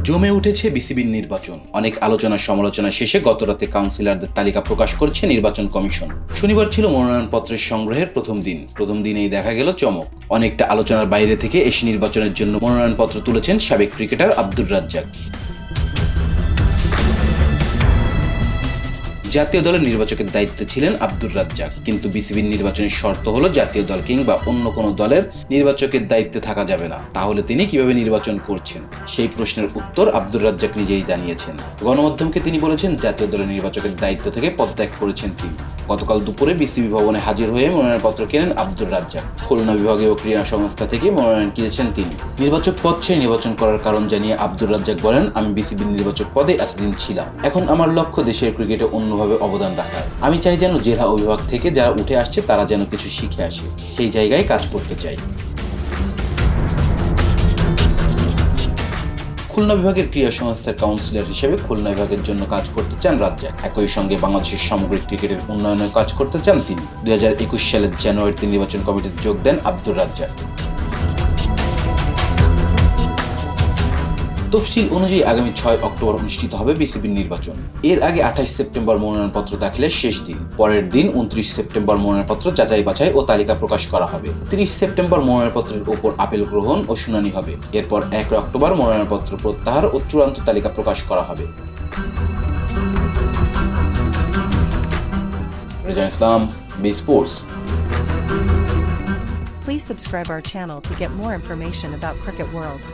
জমে উঠেছে বিসিবির নির্বাচন। অনেক আলোচনা সমালোচনা শেষে গতরাতে কাউন্সিলরদের তালিকা প্রকাশ করেছে নির্বাচন কমিশন। শনিবার ছিল মনোনয়নপত্রের সংগ্রহের প্রথম দিনেই দেখা গেল চমক। অনেকটা আলোচনার বাইরে থেকে এসে নির্বাচনের জন্য মনোনয়নপত্র তুলেছেন সাবেক ক্রিকেটার আব্দুর রাজ্জাক। জাতীয় দলের নির্বাচকের দায়িত্বে ছিলেন আব্দুর রাজ্জাক, কিন্তু বিসিবির নির্বাচনের শর্ত হলো জাতীয় দল কিংবা অন্য কোনো দলের নির্বাচকের দায়িত্বে থাকা যাবে না। তাহলে তিনি কিভাবে নির্বাচন করছেন, সেই প্রশ্নের উত্তর আব্দুর রাজ্জাক নিজেই জানিয়েছেন। গণমাধ্যমকে তিনি বলেছেন, জাতীয় দলের নির্বাচকের দায়িত্ব থেকে পদত্যাগ করেছেন তিনি। গতকাল দুপুরে বিসিবি ভবনে হাজির হয়ে মনোনয়নপত্র কেনেন আব্দুর রাজ্জাক। খুলনা বিভাগীয় ক্রীড়া সংস্থা থেকে মনোনয়ন কিনেছেন তিনি। নির্বাচক পদ ছেড়ে নির্বাচন করার কারণ জানিয়ে আব্দুর রাজ্জাক বলেন, আমি বিসিবির নির্বাচক পদে এতদিন ছিলাম, এখন আমার লক্ষ্য দেশের ক্রিকেটে অন্যভাবে অবদান রাখা। আমি চাই যেন জেলা ও বিভাগ থেকে যারা উঠে আসছে তারা যেন কিছু শিখে আসে, সেই জায়গায় কাজ করতে চাই। খুলনা বিভাগের ক্রীড়া সংস্থার কাউন্সিলর হিসেবে খুলনা বিভাগের জন্য কাজ করতে চান রাজ্জাক। একই সঙ্গে বাংলাদেশের সামগ্রিক ক্রিকেটের উন্নয়নে কাজ করতে চান তিনি। 2021 সালের জানুয়ারিতে নির্বাচন কমিটিতে যোগ দেন আব্দুর রাজ্জাক। তফসিল অনুযায়ী আগামী 6 অক্টোবর অনুষ্ঠিত হবে বিসিবির নির্বাচন। এর আগে 28 সেপ্টেম্বর মনোনয়নপত্র দাখিলের শেষ দিন। পরের দিন 29 সেপ্টেম্বর মনোনয়নপত্র যাচাই বাছাই ও তালিকা প্রকাশ করা হবে। 30 সেপ্টেম্বর মনোনয়নপত্রের উপর আপিল গ্রহণ ও শুনানি হবে। এরপর 1 অক্টোবর মনোনয়নপত্র প্রত্যাহার ও চূড়ান্ত তালিকা প্রকাশ করা হবে। Rezan Islam, B sports. Please subscribe our channel to get more information about Cricket World.